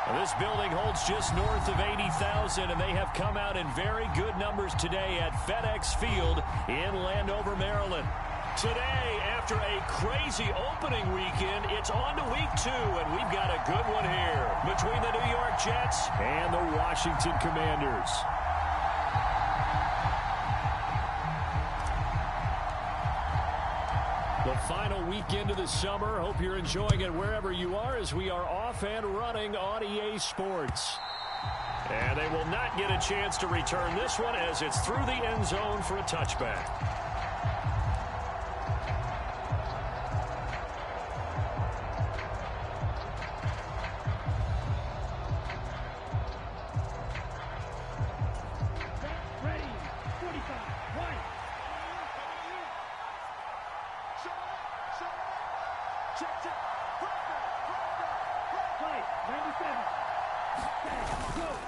Well, this building holds just north of 80,000, and they have come out in very good numbers today at FedEx Field in Landover, Maryland. Today, after a crazy opening weekend, it's on to week 2, and we've got a good one here between the New York Jets and the Washington Commanders. The final weekend of the summer. Hope you're enjoying it wherever you are as we are off and running on EA Sports. And they will not get a chance to return this one as it's through the end zone for a touchback.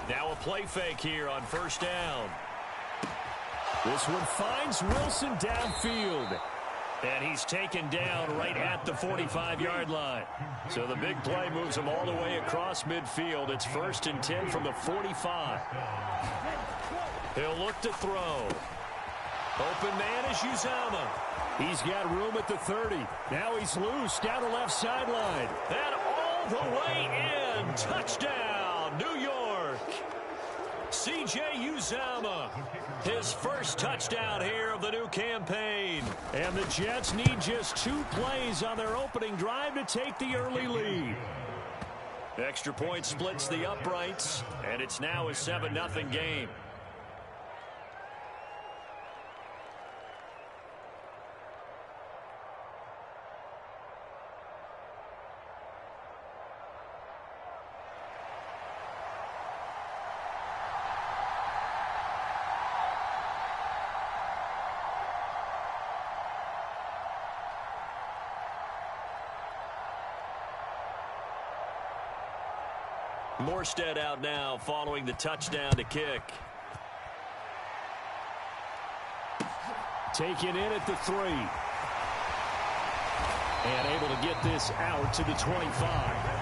Now a play fake here on first down. This one finds Wilson downfield. And he's taken down right at the 45-yard line. So the big play moves him all the way across midfield. It's 1st and 10 from the 45. He'll look to throw. Open man is Uzomah. He's got room at the 30. Now he's loose down the left sideline. And all the way in. Touchdown, New York. C.J. Uzomah, his first touchdown here of the new campaign. And the Jets need just 2 plays on their opening drive to take the early lead. Extra point splits the uprights, and it's now a 7-0 game. Morstead out now following the touchdown to kick. Taken in at the 3. And able to get this out to the 25.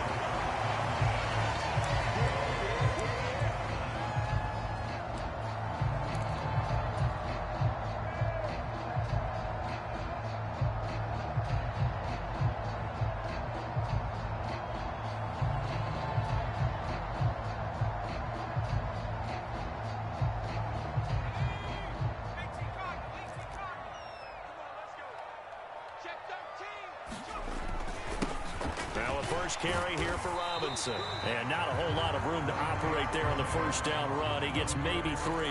First carry here for Robinson. And not a whole lot of room to operate there on the first down run. He gets maybe 3.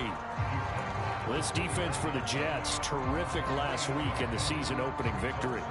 This defense for the Jets, terrific last week in the season opening victory.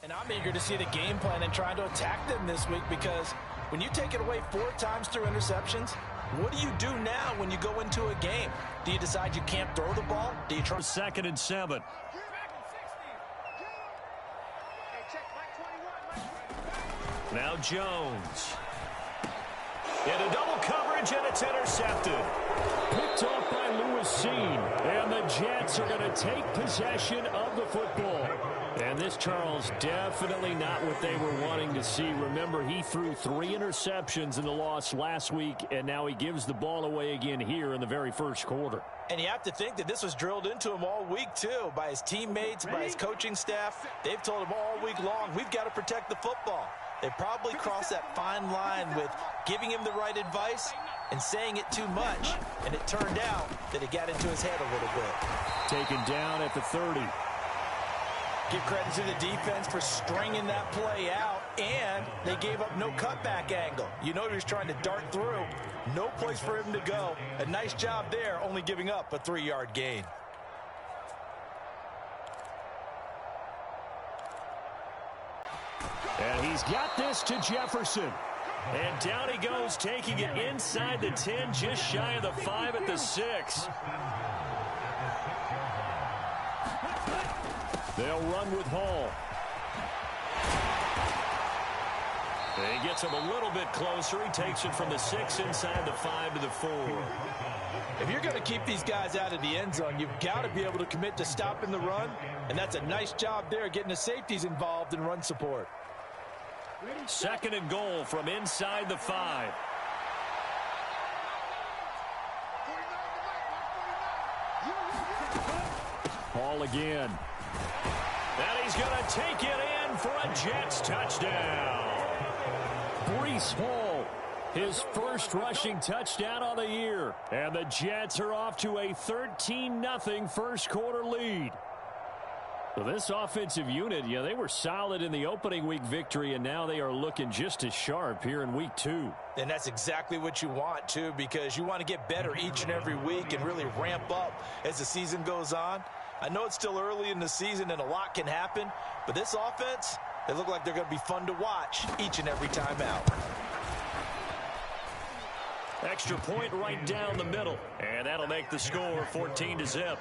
And I'm eager to see the game plan and trying to attack them this week, because when you take it away 4 times through interceptions, what do you do now when you go into a game? Do you decide you can't throw the ball? Do you try? 2nd and 7. Now Jones. Into double coverage, and it's intercepted. Picked off by Lewis Cine. And the Jets are going to take possession of the football. And this, Charles, definitely not what they were wanting to see. Remember, he threw 3 interceptions in the loss last week, and now he gives the ball away again here in the very first quarter. And you have to think that this was drilled into him all week, too, by his teammates, by his coaching staff. They've told him all week long, we've got to protect the football. They probably crossed that fine line with giving him the right advice and saying it too much. And it turned out that it got into his head a little bit. Taken down at the 30. Give credit to the defense for stringing that play out, and they gave up no cutback angle. You know he was trying to dart through. No place for him to go. A nice job there, only giving up a 3-yard gain. And he's got this to Jefferson. And down he goes, taking it inside the 10, just shy of the 5 at the 6. They'll run with Hall. And he gets him a little bit closer. He takes it from the 6 inside the 5 to the 4. If you're going to keep these guys out of the end zone, you've got to be able to commit to stopping the run. And that's a nice job there, getting the safeties involved in run support. 2nd and goal from inside the 5. Hall again. And he's going to take it in for a Jets touchdown. Breece Hall, his first rushing touchdown on the year. And the Jets are off to a 13-0 first quarter lead. So this offensive unit, they were solid in the opening week victory, and now they are looking just as sharp here in week 2. And that's exactly what you want, too, because you want to get better each and every week and really ramp up as the season goes on. I know it's still early in the season and a lot can happen, but this offense, they look like they're going to be fun to watch each and every time out. Extra point right down the middle, and that'll make the score 14-0.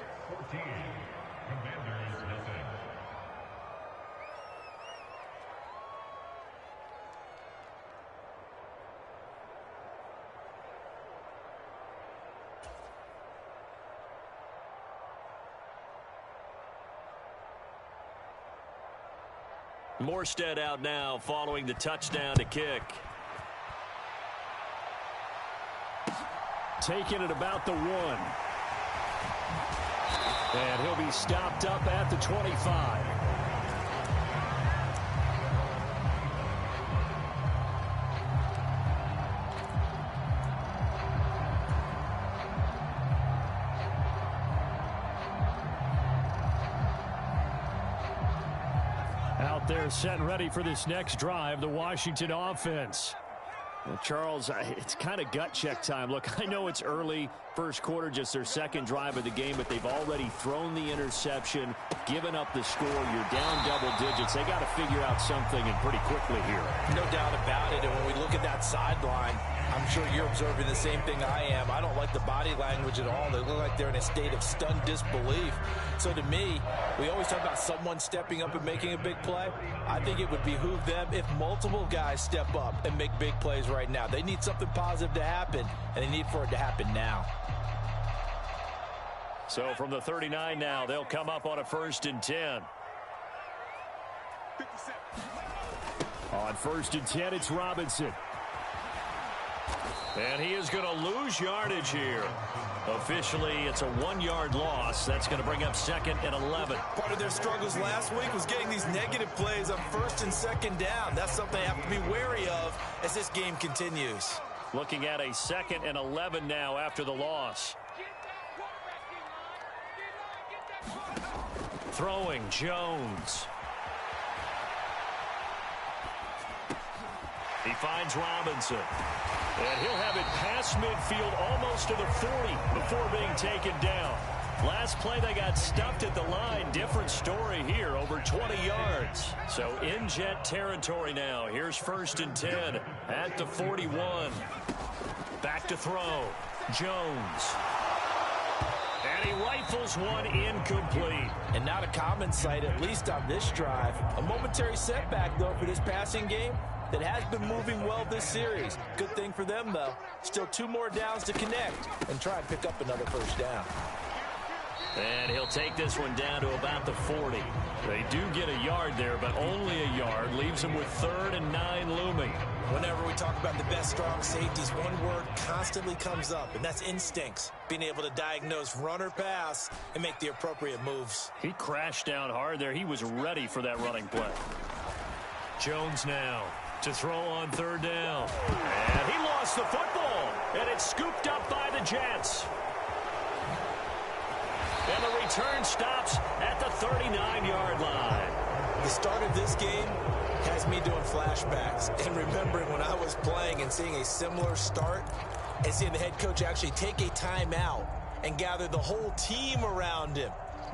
Morstead out now following the touchdown to kick. Taking it about the 1. And he'll be stopped up at the 25. They're set and ready for this next drive, the Washington offense. Well, Charles, it's kind of gut check time. Look, I know it's early, first quarter, just their second drive of the game, but they've already thrown the interception, given up the score. You're down double digits. They got to figure out something, and pretty quickly here. No doubt about it. And when we look at that sideline, I'm sure you're observing the same thing I am. I don't like the body language at all. They look like they're in a state of stunned disbelief. So to me, we always talk about someone stepping up and making a big play. I think it would behoove them if multiple guys step up and make big plays right now. They need something positive to happen, and they need for it to happen now. So from the 39 now, they'll come up on a 1st and 10. On 1st and 10, it's Robinson. And he is going to lose yardage here. Officially, it's a 1-yard loss. That's going to bring up 2nd and 11. Part of their struggles last week was getting these negative plays on 1st and 2nd down. That's something they have to be wary of as this game continues. Looking at a 2nd and 11 now after the loss. Throwing, Jones. He finds Robinson. And he'll have it past midfield, almost to the 40 before being taken down. Last play, they got stuffed at the line. Different story here, over 20 yards. So in Jet territory now. Here's 1st and 10 at the 41. Back to throw. Jones. And he rifles one incomplete. And not a common sight, at least on this drive. A momentary setback, though, for this passing game. that has been moving well this series. Good thing for them, though. Still 2 more downs to connect and try and pick up another first down. And he'll take this one down to about the 40. They do get a yard there, but only a yard. Leaves them with 3rd and 9 looming. Whenever we talk about the best strong safeties, one word constantly comes up, and that's instincts. Being able to diagnose run or pass and make the appropriate moves. He crashed down hard there. He was ready for that running play. Jones now to throw on 3rd down. And he lost the football, and it's scooped up by the Jets. And the return stops at the 39-yard line. The start of this game has me doing flashbacks and remembering when I was playing and seeing a similar start and seeing the head coach actually take a timeout and gather the whole team around him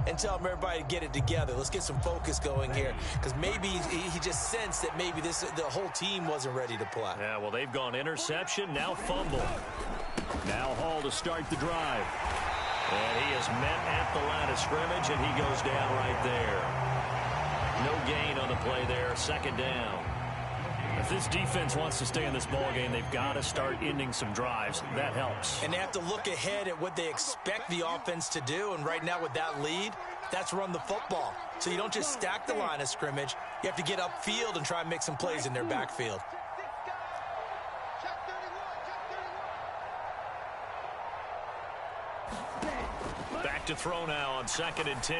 and tell him everybody to get it together. Let's get some focus going here, because maybe he just sensed that maybe the whole team wasn't ready to play. Yeah, well, they've gone interception, now fumble. Now Hall to start the drive. And he is met at the line of scrimmage, and he goes down right there. No gain on the play there, 2nd down. If this defense wants to stay in this ballgame, they've got to start ending some drives. That helps. And they have to look ahead at what they expect the offense to do, and right now with that lead, that's run the football. So you don't just stack the line of scrimmage. You have to get upfield and try and make some plays in their backfield. Back to throw now on 2nd and 10.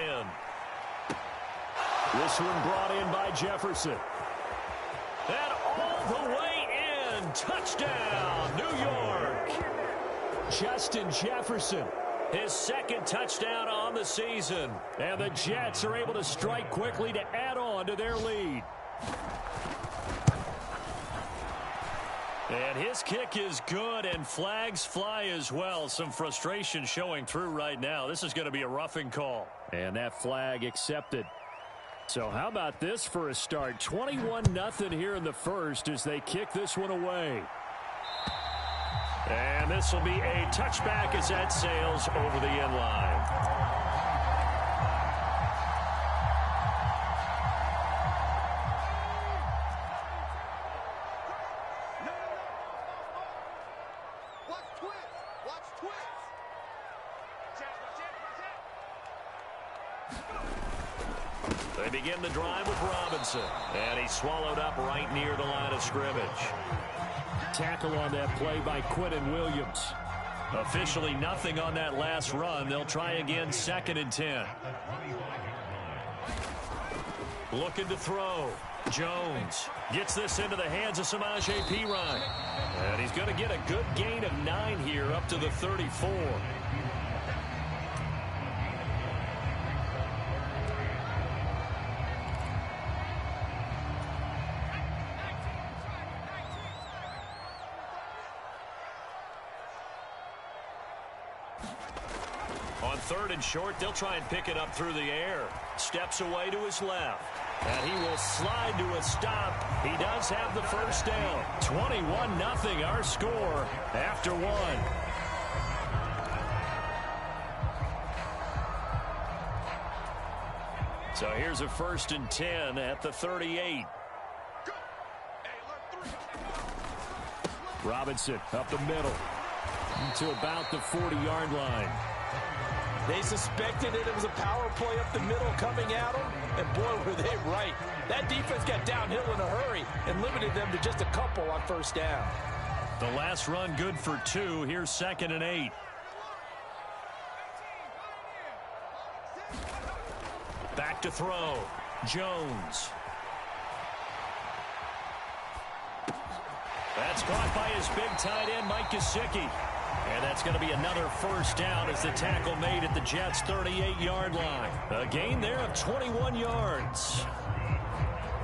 This one brought in by Jefferson. And all the way in. Touchdown, New York. Justin Jefferson, his 2nd touchdown on the season. And the Jets are able to strike quickly to add on to their lead. And his kick is good, and flags fly as well. Some frustration showing through right now. This is going to be a roughing call. And that flag accepted. So how about this for a start? 21-0 here in the first as they kick this one away. And this will be a touchback as that sails over the end line. They begin the drive with Robinson, and he's swallowed up right near the line of scrimmage. Tackle on that play by Quinton Williams. Officially nothing on that last run. They'll try again, 2nd and 10. Looking to throw. Jones gets this into the hands of Samaje Perine. And he's going to get a good gain of 9 here up to the 34. On 3rd and short, they'll try and pick it up through the air. Steps away to his left. And he will slide to a stop. He does have the first down. 21-0 our score after 1. So here's a 1st and 10 at the 38. Robinson up the middle to about the 40-yard line. They suspected it was a power play up the middle coming at them, and boy, were they right. That defense got downhill in a hurry and limited them to just a couple on 1st down. The last run good for 2. Here's 2nd and 8. Back to throw. Jones. That's caught by his big tight end, Mike Gesicki. And that's going to be another first down as the tackle made at the Jets' 38-yard line. A gain there of 21 yards.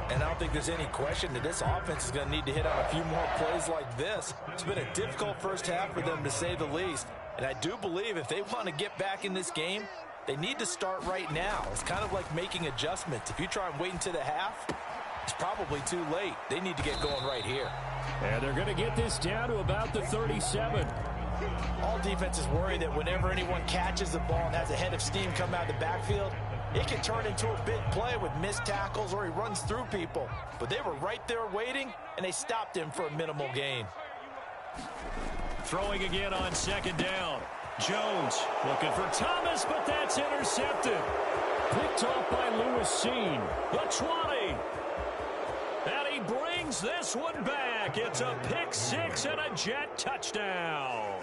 And I don't think there's any question that this offense is going to need to hit on a few more plays like this. It's been a difficult first half for them, to say the least. And I do believe if they want to get back in this game, they need to start right now. It's kind of like making adjustments. If you try and wait until the half, it's probably too late. They need to get going right here. And they're going to get this down to about the 37. All defenses worry that whenever anyone catches the ball and has a head of steam come out of the backfield, it can turn into a big play with missed tackles or he runs through people. But they were right there waiting, and they stopped him for a minimal gain. Throwing again on second down. Jones looking for Thomas, but that's intercepted. Picked off by Lewis Cine. The 20. And he brings this one back. It's a pick six and a Jet touchdown.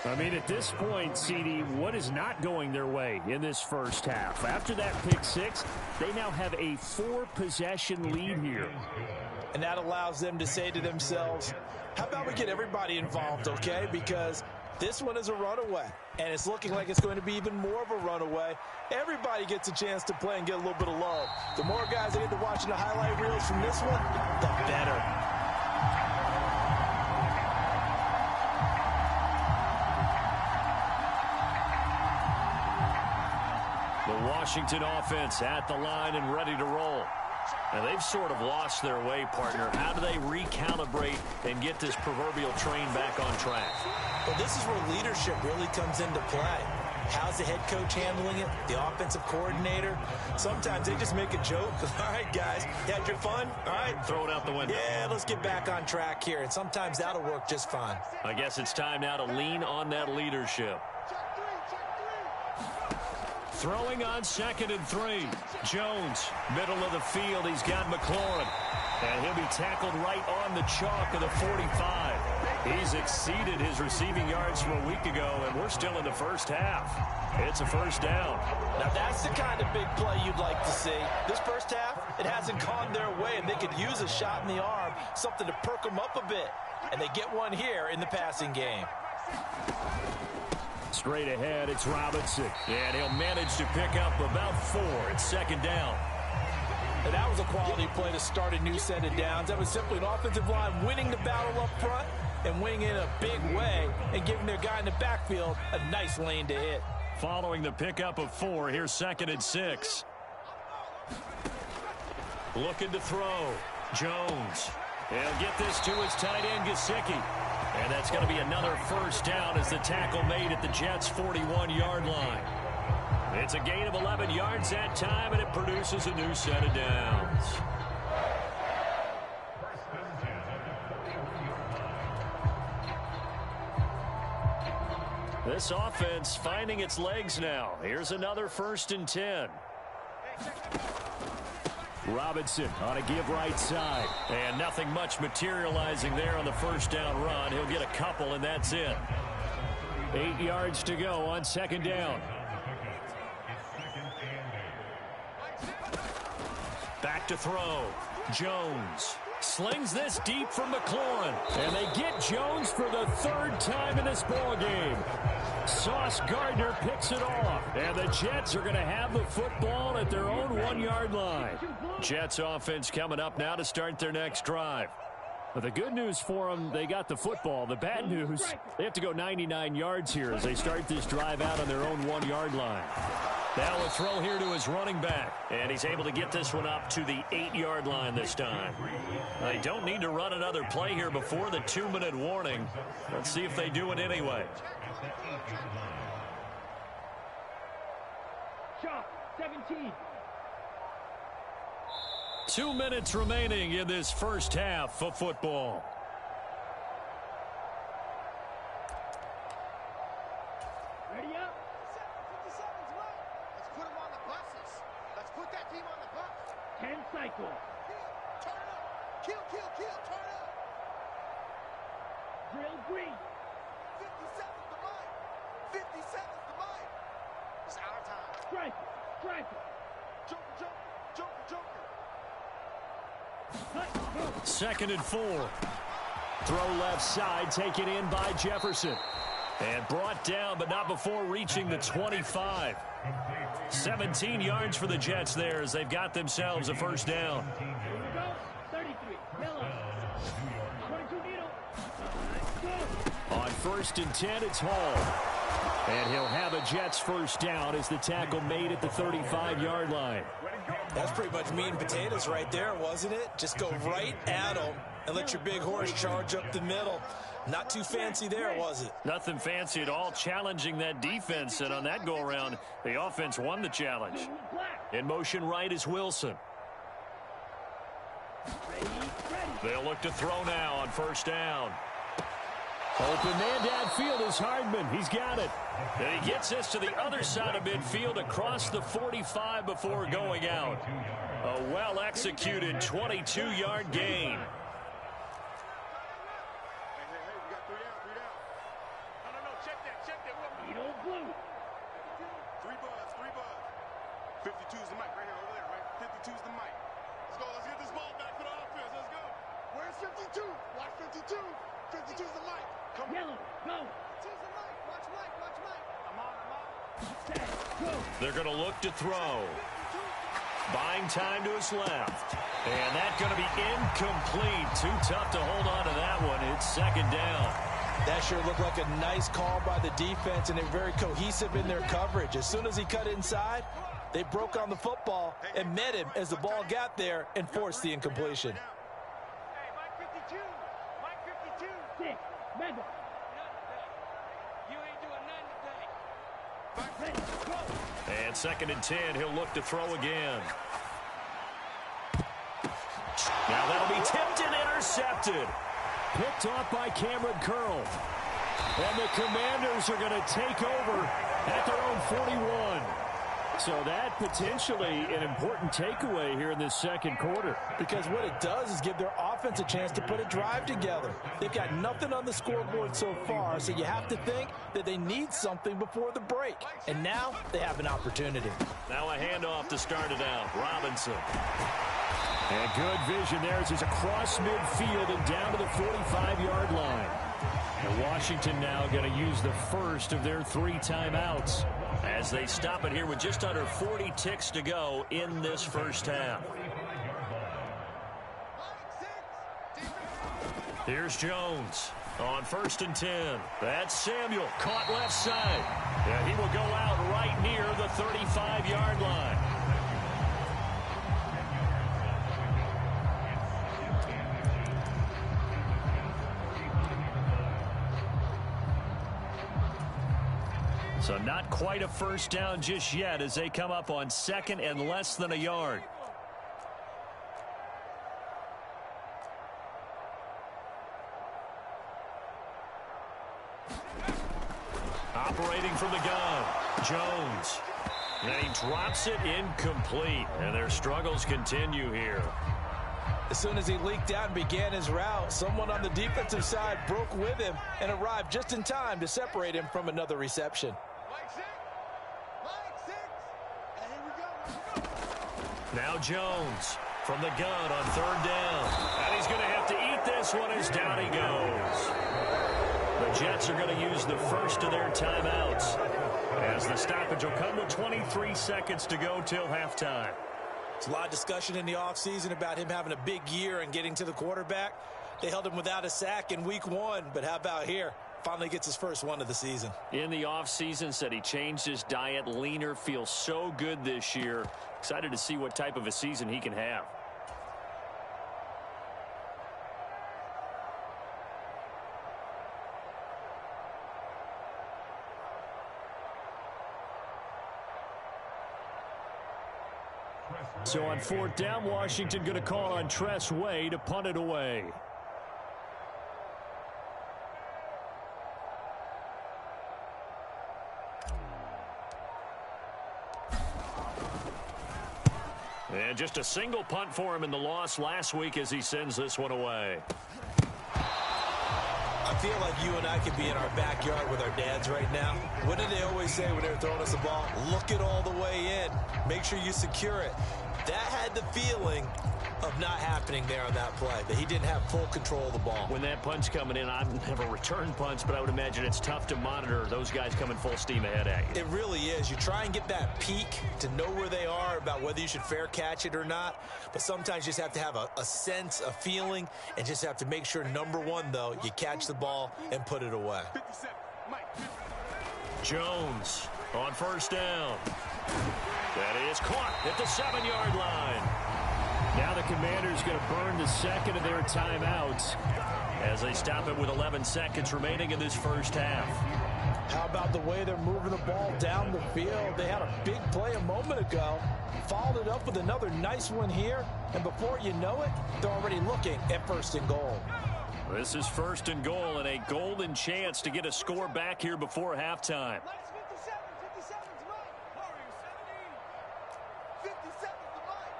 I mean, at this point, CD, what is not going their way in this first half? After that pick six, they now have a 4-possession lead here. And that allows them to say to themselves, how about we get everybody involved, okay? Because this one is a runaway, and it's looking like it's going to be even more of a runaway. Everybody gets a chance to play and get a little bit of love. The more guys that get to watching the highlight reels from this one, the better. The Washington offense at the line and ready to roll. Now, they've sort of lost their way, partner. How do they recalibrate and get this proverbial train back on track? Well, this is where leadership really comes into play. How's the head coach handling it? The offensive coordinator? Sometimes they just make a joke. All right, guys, you had your fun? All right. Throw it out the window. Yeah, let's get back on track here. And sometimes that'll work just fine. I guess it's time now to lean on that leadership. Throwing on 2nd and 3. Jones, middle of the field. He's got McLaurin. And he'll be tackled right on the chalk of the 45. He's exceeded his receiving yards from a week ago, and we're still in the first half. It's a first down. Now, that's the kind of big play you'd like to see. This first half, it hasn't gone their way, and they could use a shot in the arm, something to perk them up a bit. And they get one here in the passing game. Straight ahead, it's Robinson. And he'll manage to pick up about 4. It's 2nd down. And that was a quality play to start a new set of downs. That was simply an offensive line winning the battle up front and winning in a big way and giving their guy in the backfield a nice lane to hit. Following the pickup of 4, here's 2nd and 6. Looking to throw. Jones. He'll get this to his tight end, Gesicki. And that's going to be another first down as the tackle made at the Jets' 41-yard line. It's a gain of 11 yards that time, and it produces a new set of downs. This offense finding its legs now. Here's another 1st and 10. Robinson on a give right side. And nothing much materializing there on the first down run. He'll get a couple, and that's it. 8 yards to go on 2nd down. Back to throw. Jones slings this deep from McLaurin. And they get Jones for the 3rd time in this ballgame. Sauce Gardner picks it off. And the Jets are going to have the football at their own 1-yard line. Jets offense coming up now to start their next drive. But the good news for them, they got the football. The bad news, they have to go 99 yards here as they start this drive out on their own 1-yard line. Now a throw here to his running back. And he's able to get this one up to the 8-yard line this time. They don't need to run another play here before the 2-minute warning. Let's see if they do it anyway. Shot 17. 2 minutes remaining in this first half of football. Ready up. 57's left. Let's put them on the buses. Let's put that team on the bus. 10 cycles. Turn it up. Kill, kill, kill. Turn it up. Drill green. 57's the mic. 57's the mic. It's our time. Striker. Striker. Joker, joker, joker, joker. 2nd and 4. Throw left side, taken in by Jefferson. And brought down, but not before reaching the 25. 17 yards for the Jets there as they've got themselves a first down. Here we go. 33. Yellow. 22 needle. Go. On 1st and 10, it's Hall. And he'll have a Jets first down as the tackle made at the 35-yard line. That's pretty much meat and potatoes right there, wasn't it? Just go right at them and let your big horse charge up the middle. Not too fancy there, was it? Nothing fancy at all, challenging that defense, and on that go-around, the offense won the challenge. In motion right is Wilson. They'll look to throw now on first down. Open man downfield is Hardman. He's got it. And he gets this to the other side of midfield across the 45 before going out. A well-executed 22-yard gain. They're going to look to throw. Buying time to his left. And that's going to be incomplete. Too tough to hold on to that one. It's second down. That sure looked like a nice call by the defense, and they're very cohesive in their coverage. As soon as he cut inside, they broke on the football and met him as the ball got there and forced the incompletion. Hey, Mike 52. Mike 52. 6. Mega. You ain't doing nothing today. Ready, go. And second and 10, he'll look to throw again. Now that'll be tipped and intercepted. Picked off by Cameron Curl. And the Commanders are going to take over at their own 41. So that potentially an important takeaway here in this second quarter. Because what it does is give their offense a chance to put a drive together. They've got nothing on the scoreboard so far, so you have to think that they need something before the break. And now they have an opportunity. Now a handoff to start it out. Robinson. And good vision there as he's across midfield and down to the 45-yard line. And Washington now going to use the first of their 3 timeouts as they stop it here with just under 40 ticks to go in this first half. Here's Jones on first and 10. That's Samuel caught left side. And he will go out right near the 35-yard line. So not quite a first down just yet as they come up on second and less than a yard. Operating from the gun, Jones. And he drops it incomplete. And their struggles continue here. As soon as he leaked out and began his route, someone on the defensive side broke with him and arrived just in time to separate him from another reception. Now Jones from the gun on third down. And he's going to have to eat this one as down he goes. The Jets are going to use the first of their timeouts as the stoppage will come with 23 seconds to go till halftime. There's a lot of discussion in the offseason about him having a big year and getting to the quarterback. They held him without a sack in week 1, but how about here? Finally gets his first one of the season. In the offseason, said he changed his diet, leaner, feels so good this year. Excited to see what type of a season he can have. So on fourth down, Washington going to call on Tress Way to punt it away. And just a single punt for him in the loss last week as he sends this one away. I feel like you and I could be in our backyard with our dads right now. What did they always say when they were throwing us the ball? Look it all the way in. Make sure you secure it. That had the feeling of not happening there on that play, that he didn't have full control of the ball. When that punt's coming in, I've never returned punts, but I would imagine it's tough to monitor those guys coming full steam ahead at you. It really is. You try and get that peek to know where they are about whether you should fair catch it or not, but sometimes you just have to have a sense, a feeling, and just have to make sure, number one, though, you catch the ball and put it away. Jones on first down. That is caught at the 7-yard line. Now the Commanders going to burn the second of their timeouts as they stop it with 11 seconds remaining in this first half. How about the way they're moving the ball down the field? They had a big play a moment ago, followed it up with another nice one here, and before you know it, they're already looking at 1st and goal. This is 1st and goal and a golden chance to get a score back here before halftime. Last 57, 57's right. Warriors 17. 57's the mic.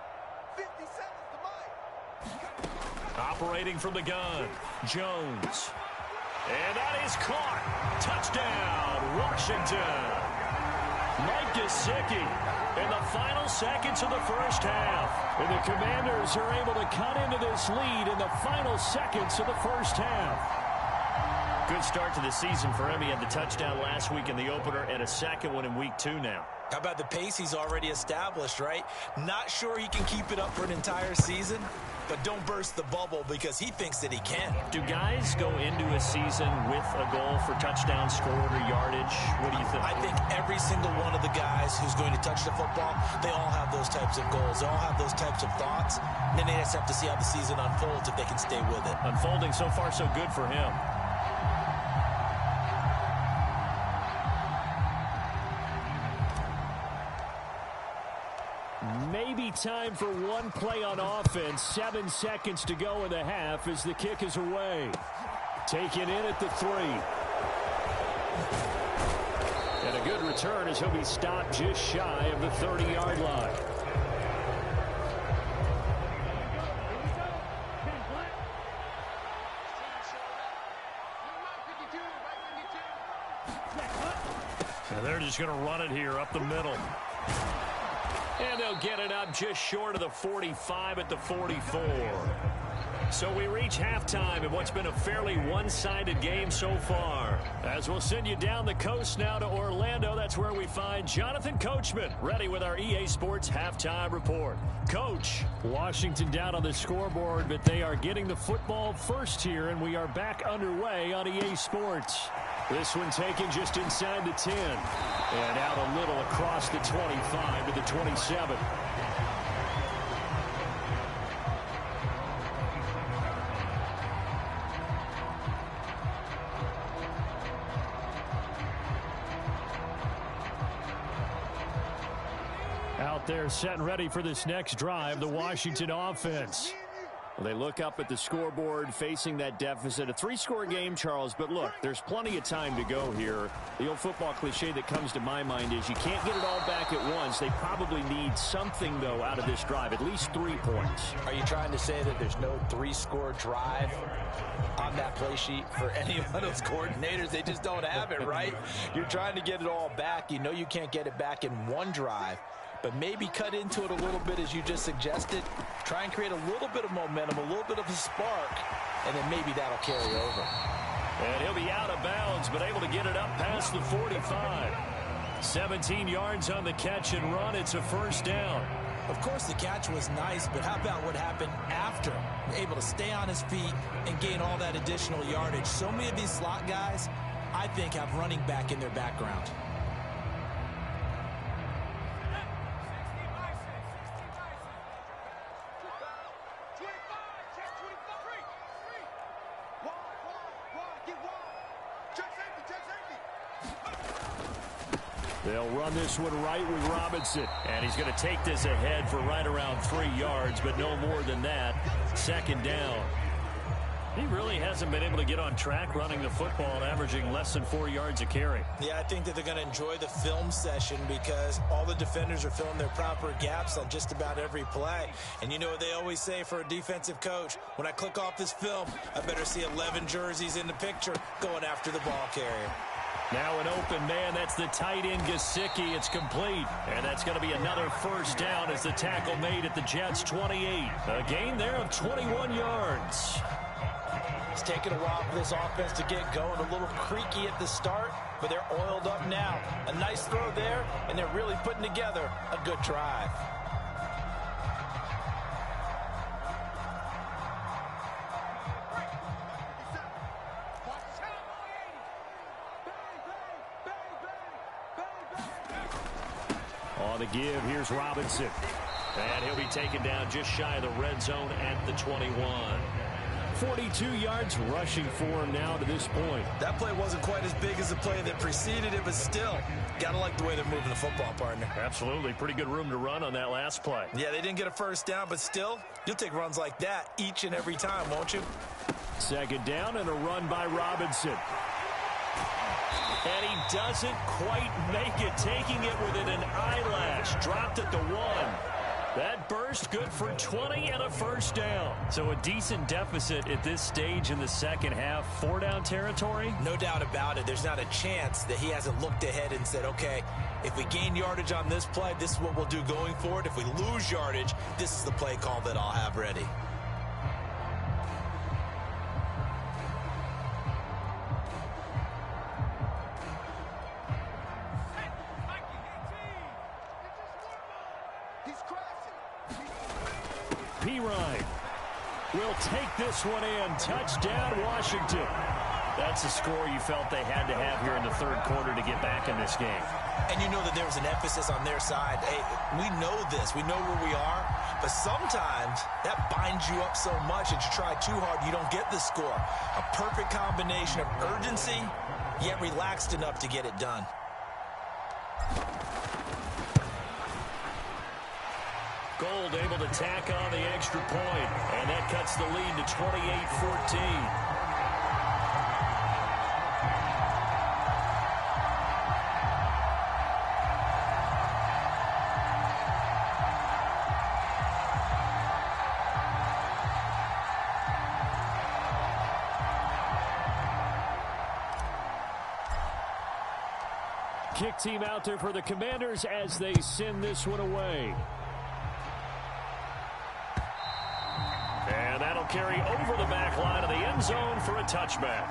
57's the mic. Operating from the gun, Jones. And that is caught. Touchdown, Washington. Mike Gesicki in the final seconds of the first half. And the Commanders are able to cut into this lead in the final seconds of the first half. Good start to the season for him. He had the touchdown last week in the opener and a second one in week 2 now. How about the pace he's already established, right? Not sure he can keep it up for an entire season, but don't burst the bubble because he thinks that he can. Do guys go into a season with a goal for touchdown scored or yardage? What do you think? I think every single one of the guys who's going to touch the football, they all have those types of goals. They all have those types of thoughts. And then they just have to see how the season unfolds if they can stay with it. Unfolding so far so good for him. Maybe time for one play on offense. 7 seconds to go in the half as the kick is away. Taken in at the 3. And a good return as he'll be stopped just shy of the 30-yard line. And they're just going to run it here up the middle. And they'll get it up just short of the 45 at the 44. So we reach halftime in what's been a fairly one-sided game so far. As we'll send you down the coast now to Orlando, that's where we find Jonathan Coachman ready with our EA Sports Halftime Report. Coach. Washington down on the scoreboard, but they are getting the football first here, and we are back underway on EA Sports. This one taken just inside the 10. And out a little across the 25 to the 27. Out there set and ready for this next drive, the Washington offense. Well, they look up at the scoreboard facing that deficit. A 3-score game, Charles, but look, there's plenty of time to go here. The old football cliche that comes to my mind is you can't get it all back at once. They probably need something, though, out of this drive, at least 3 points. Are you trying to say that there's no 3-score drive on that play sheet for any of those coordinators? They just don't have it, right? You're trying to get it all back. You know you can't get it back in one drive. But maybe cut into it a little bit as you just suggested. Try and create a little bit of momentum, a little bit of a spark, and then maybe that'll carry over. And he'll be out of bounds, but able to get it up past the 45. 17 yards on the catch and run. It's a first down. Of course, the catch was nice, but how about what happened after? Able to stay on his feet and gain all that additional yardage. So many of these slot guys, I think, have running back in their background. They'll run this one right with Robinson. And he's going to take this ahead for right around 3 yards, but no more than that. Second down. He really hasn't been able to get on track running the football, averaging less than 4 yards a carry. Yeah, I think that they're going to enjoy the film session because all the defenders are filling their proper gaps on just about every play. And you know what they always say for a defensive coach? When I click off this film, I better see 11 jerseys in the picture going after the ball carrier. Now an open man. That's the tight end, Gesicki. It's complete. And that's going to be another first down as the tackle made at the Jets' 28. A gain there of 21 yards. It's taken a while for this offense to get going. A little creaky at the start, but they're oiled up now. A nice throw there, and they're really putting together a good drive. On the give, here's Robinson. And he'll be taken down just shy of the red zone at the 21. 42 yards rushing for him now to this point. That play wasn't quite as big as the play that preceded it, but still, got to like the way they're moving the football, partner. Absolutely. Pretty good room to run on that last play. Yeah, they didn't get a first down, but still, you'll take runs like that each and every time, won't you? Second down and a run by Robinson. And he doesn't quite make it, taking it within an eyelash. Dropped at the 1. That burst good for 20 and a first down. So a decent deficit at this stage in the second half. 4-down territory? No doubt about it. There's not a chance that he hasn't looked ahead and said, okay, if we gain yardage on this play, this is what we'll do going forward. If we lose yardage, this is the play call that I'll have ready. Pirine will take this one in. Touchdown, Washington. That's the score you felt they had to have here in the third quarter to get back in this game. And you know that there was an emphasis on their side. Hey, we know this. We know where we are. But sometimes that binds you up so much that you try too hard, you don't get the score. A perfect combination of urgency, yet relaxed enough to get it done. Gold able to tack on the extra point, and that cuts the lead to 28-14. Kick team out there for the Commanders as they send this one away. And that'll carry over the back line of the end zone for a touchback.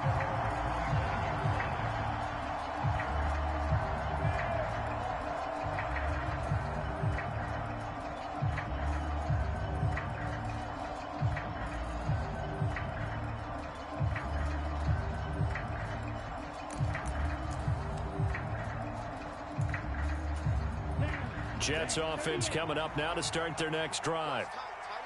Jets offense coming up now to start their next drive.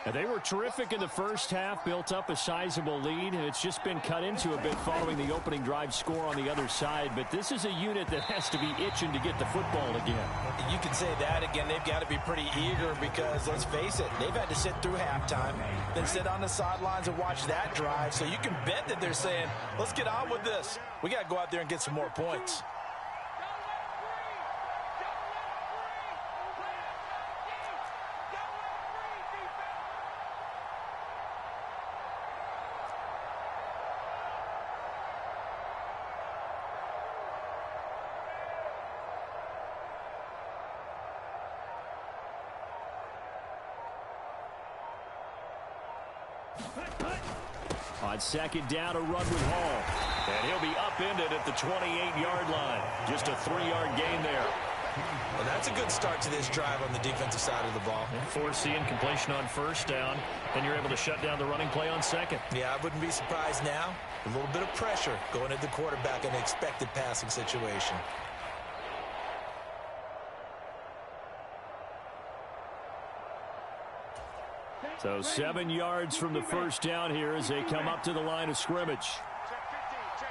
And they were terrific in the first half, built up a sizable lead, and it's just been cut into a bit following the opening drive score on the other side. But this is a unit that has to be itching to get the football again. You can say that again. They've got to be pretty eager because, let's face it, they've had to sit through halftime, then sit on the sidelines and watch that drive. So you can bet that they're saying, let's get on with this. We got to go out there and get some more points. On second down, a run with Hall. And he'll be upended at the 28-yard line. Just a 3-yard gain there. Well, that's a good start to this drive on the defensive side of the ball. Force the incompletion on first down, and you're able to shut down the running play on second. Yeah, I wouldn't be surprised now. A little bit of pressure going at the quarterback in an expected passing situation. So 7 yards from the first down here as they come up to the line of scrimmage. Check 50, check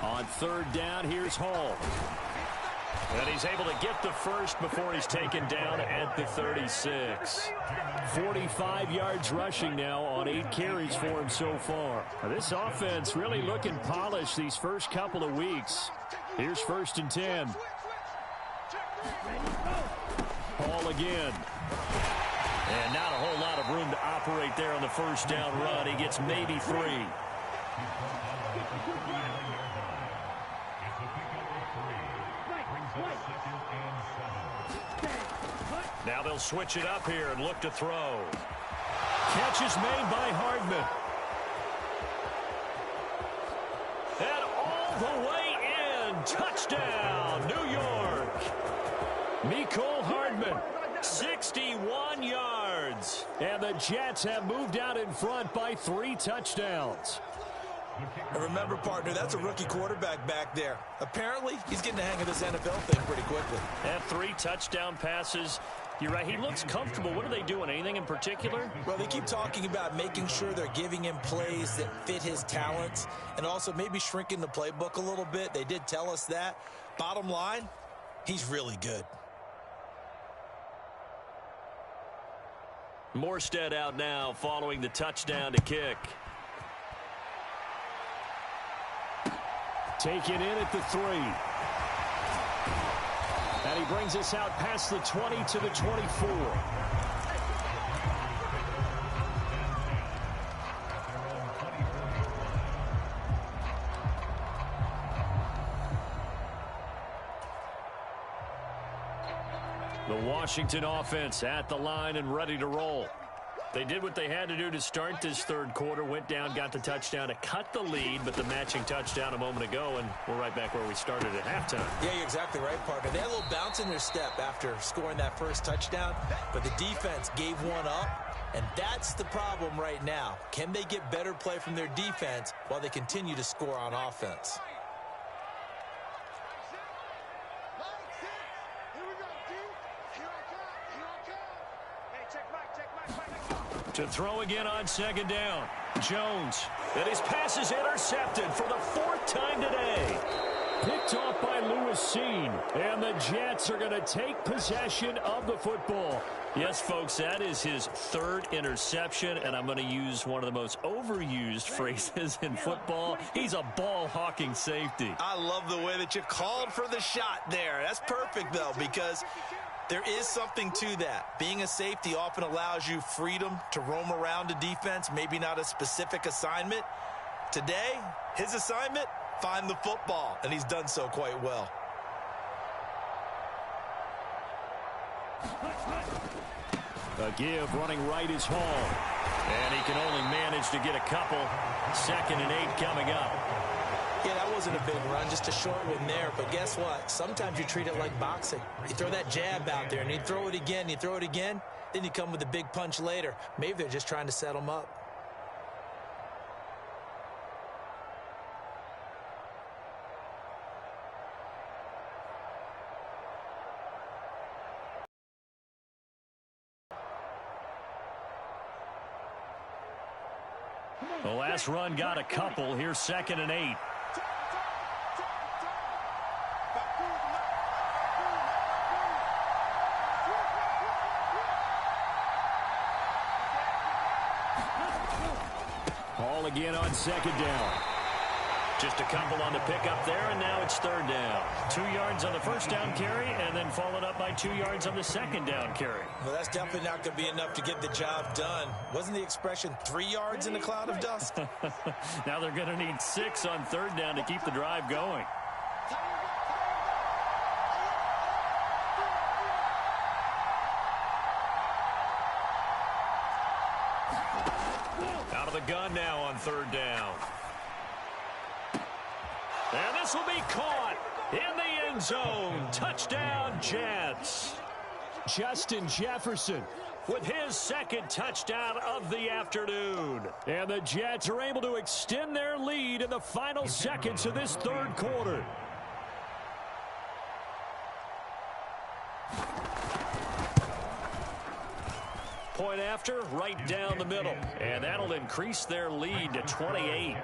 50. On third down, here's Hall. And he's able to get the first before he's taken down at the 36. 45 yards rushing now on 8 carries for him so far. Now, this offense really looking polished these first couple of weeks. Here's 1st and 10. Hall again. And not a whole lot of room to operate there on the first down run. He gets maybe 3. Now they'll switch it up here and look to throw. Catch is made by Hardman. And all the way in. Touchdown, New York. Mecole Hardman. 61 yards. And the Jets have moved out in front by 3 touchdowns. And remember, partner, that's a rookie quarterback back there. Apparently, he's getting the hang of this NFL thing pretty quickly. And 3 touchdown passes. You're right, he looks comfortable. What are they doing? Anything in particular? Well, they keep talking about making sure they're giving him plays that fit his talents and also maybe shrinking the playbook a little bit. They did tell us that. Bottom line, he's really good. Morstead out now following the touchdown to kick. Taken in at the 3. And he brings us out past the 20 to the 24. The Washington offense at the line and ready to roll. They did what they had to do to start this third quarter, went down, got the touchdown to cut the lead, but the matching touchdown a moment ago, and we're right back where we started at halftime. Yeah, you're exactly right, partner. They had a little bounce in their step after scoring that first touchdown, but the defense gave one up, and that's the problem right now. Can they get better play from their defense while they continue to score on offense? To throw again on second down. Jones. And his pass is intercepted for the 4th time today. Picked off by Lewis Cine. And the Jets are going to take possession of the football. Yes, folks, that is his 3rd interception, and I'm going to use one of the most overused phrases in football. He's a ball-hawking safety. I love the way that you called for the shot there. That's perfect, though, because there is something to that. Being a safety often allows you freedom to roam around a defense, maybe not a specific assignment. Today, his assignment, find the football, and he's done so quite well. A give running right is Hall. And he can only manage to get a couple. 2nd and 8 coming up. Yeah, that wasn't a big run, just a short one there. But guess what? Sometimes you treat it like boxing. You throw that jab out there, and you throw it again, you throw it again, then you come with a big punch later. Maybe they're just trying to set him up. The last run got a couple. Here's 2nd and 8. Hall again on 2nd down. Just a couple on the pickup there, and now it's 3rd down. 2 yards on the 1st down carry, and then followed up by 2 yards on the 2nd down carry. Well, that's definitely not going to be enough to get the job done. Wasn't the expression 3 yards in a cloud of dust? Now they're going to need 6 on 3rd down to keep the drive going. Out of the gun now on 3rd down. And this will be caught in the end zone. Touchdown, Jets. Justin Jefferson With his 2nd touchdown of the afternoon. And the Jets are able to extend their lead in the final seconds of this 3rd quarter. Point after, right down the middle. And that'll increase their lead to 28.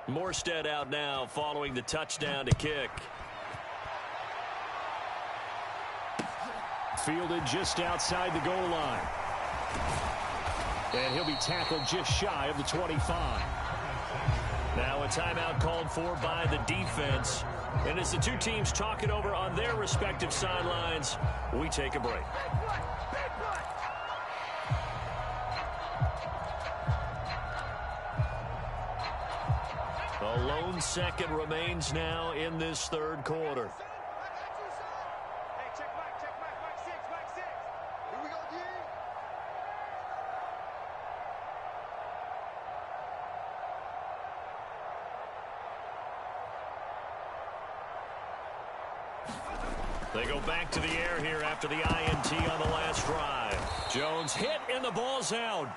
Morstead out now following the touchdown to kick. Fielded just outside the goal line. And he'll be tackled just shy of the 25. Now a timeout called for by the defense. And as the two teams talk it over on their respective sidelines, we take a break. A lone second remains now in this 3rd quarter. They go back to the air here after the INT on the last drive. Jones hit and the ball's out.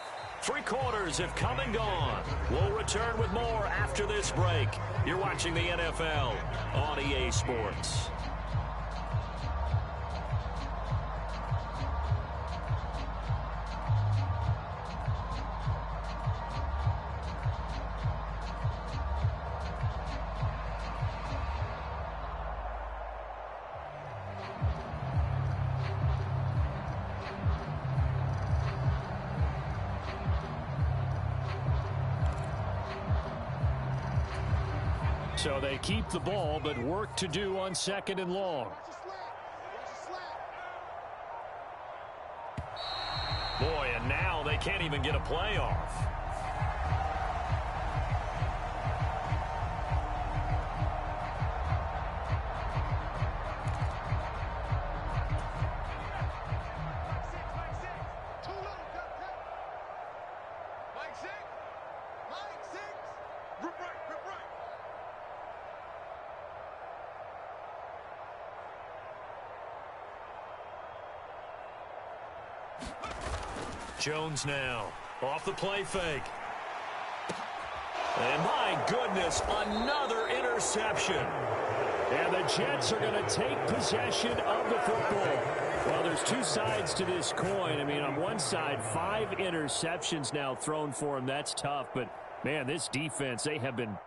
3 quarters have come and gone. We'll return with more after this break. You're watching the NFL on EA Sports. So they keep the ball, but work to do on 2nd and long. Boy, and now they can't even get a play off. Jones now off the play fake. And my goodness, another interception. And the Jets are going to take possession of the football. Well, there's 2 sides to this coin. I mean, on one side, 5 interceptions now thrown for him. That's tough. But, man, this defense, they have been